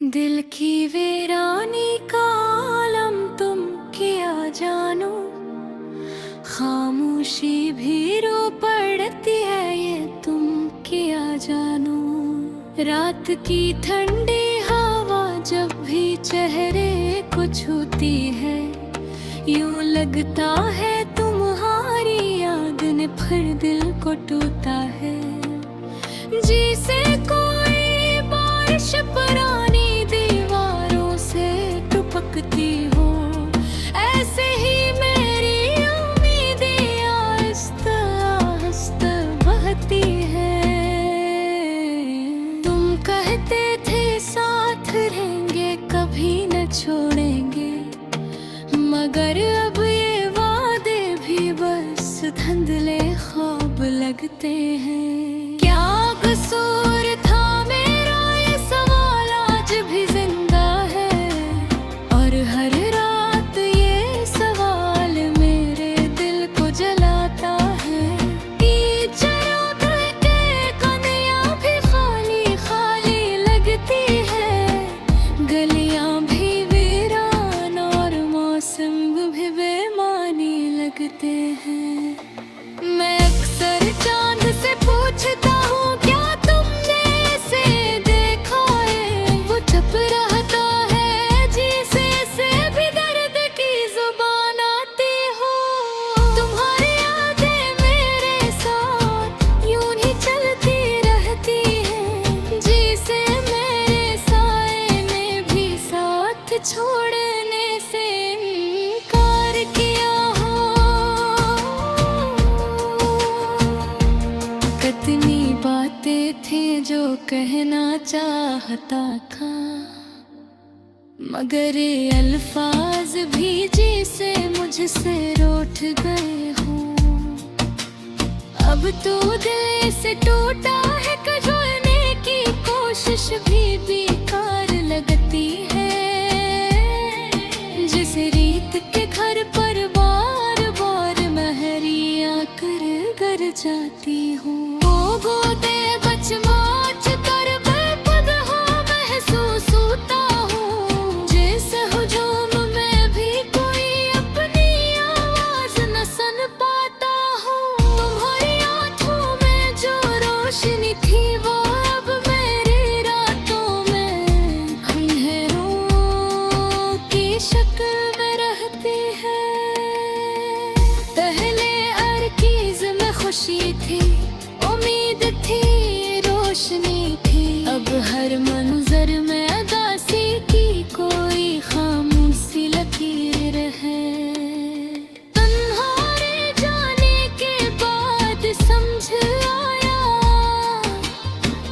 दिल की वीरानी का आलम तुम क्या जानो। खामोशी भी रो पड़ती है ये तुम क्या जानो। रात की ठंडी हवा जब भी चेहरे को छूती है, यूं लगता है तुम्हारी याद ने फिर दिल को टूटा है। जिसे कोई बारिश पुरानी दीवारों से टपकती हो, ऐसे ही मेरी उम्मीदें आहिस्ता आहिस्ता बहती है। तुम कहते थे साथ रहेंगे कभी न छोड़ेंगे, मगर अब ये वादे भी बस धुंधले ख्वाब लगते हैं। क्या कसूर था मेरा ये सवाल आज भी जिंदा है, और हर रात ये सवाल मेरे दिल को जलाता है। कीचड़ों के कनियां भी खाली खाली लगती है, गलियां भी वीरान और मौसम भी बेमानी लगते हैं। मैं अक्सर चांद से पूछता हूँ क्या तुमने इसे देखा है, वो छुप रहता है जिसे से भी दर्द की जुबान आती हो। तुम्हारी यादें मेरे साथ यूं ही चलती रहती हैं, जिसे मेरे साए ने भी साथ छोड़ने से इनकार किया हो। कितनी बातें थी जो कहना चाहता था, मगर ये अल्फाज भी जिसे मुझसे रूठ गए हो। अब तो दिल से टूटा है, कजोने की कोशिश भी बेकार लगती है। जिस रीत के घर पर बार बार महरिया कर कर जाती हूँ, गोदे बच माच कर बेखुद हो महसूस होता हूँ। जैसे हुजूम में भी कोई अपनी आवाज न सुन पाता हूँ। तुम्हारी आंखों में जो रोशनी थी वो अब मेरी रातों में अंधेरों की शक्ल में रहती है। पहले अर्कीज़ में खुशी थी, उम्मीद थी, रोशनी थी, अब हर मंजर में अदासी की कोई खामोशी लकीर है। तुम्हारे जाने के बाद समझ आया,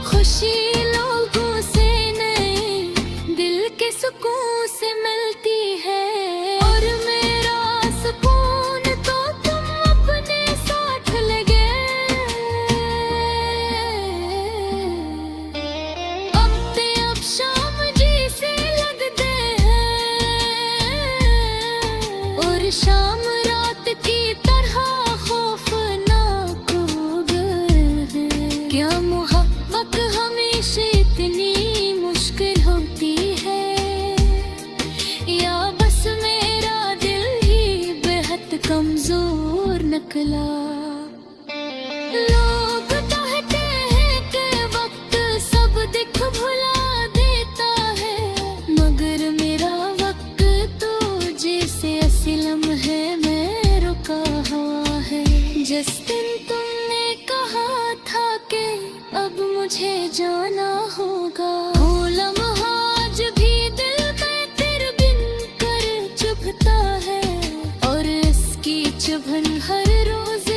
खुशी लोगों से नहीं दिल के सुकून से मिलती है। और मेरा सुकून तो तुम अपने साथ लगे। अब शाम जैसे लगते हैं, और शाम रात की तरह खौफनाक हो गए हैं। क्या मोहब्बत हमेशा इतनी मुश्किल होती है, या बस मेरा दिल ही बेहद कमजोर निकला। लोग कहते हैं कि वक्त सब दिख भुला देता है, मगर मेरा वक्त तो जैसे असलम है मैं रुका हुआ है। जिस दिन तुमने कहा था कि अब मुझे जाना होगा, वो लम्हा आज भी दिल में तेरे बिन कर चुभता है, और इसकी चुभन हर रोज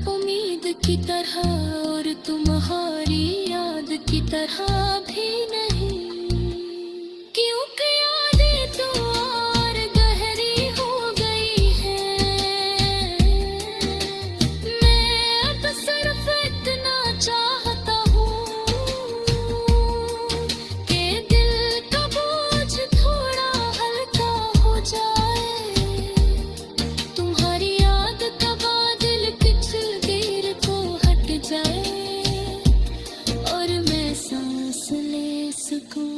उम्मीद की तरह और तुम्हारी याद की तरह भी नहीं, क्योंकि यादें तो और गहरी हो गई है। मैं अब सिर्फ इतना चाहता हूँ कि दिल का बोझ थोड़ा हल्का हो जाए। तुम्हारी याद का बादल पिछल गिर को हट जाए और मैं सांस ले सकूं।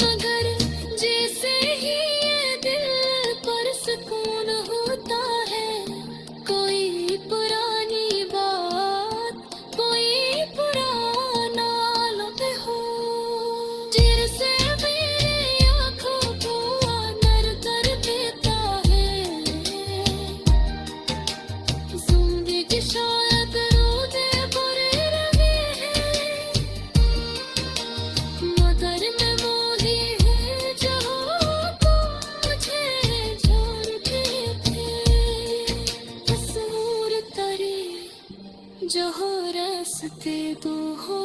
मगर जैसे ही ये दिल पर सुकून होता है, कोई पुरानी बात, कोई पुराना लम्हा हो, जिससे मेरी आँखों को आनर कर देता है। जिंदगी शायद रोज़े भरे रहे हैं, मगर मैं मोही है जहाँ को मुझे छोड़ते थे। तस्वीर तरे जो रास्ते दो हो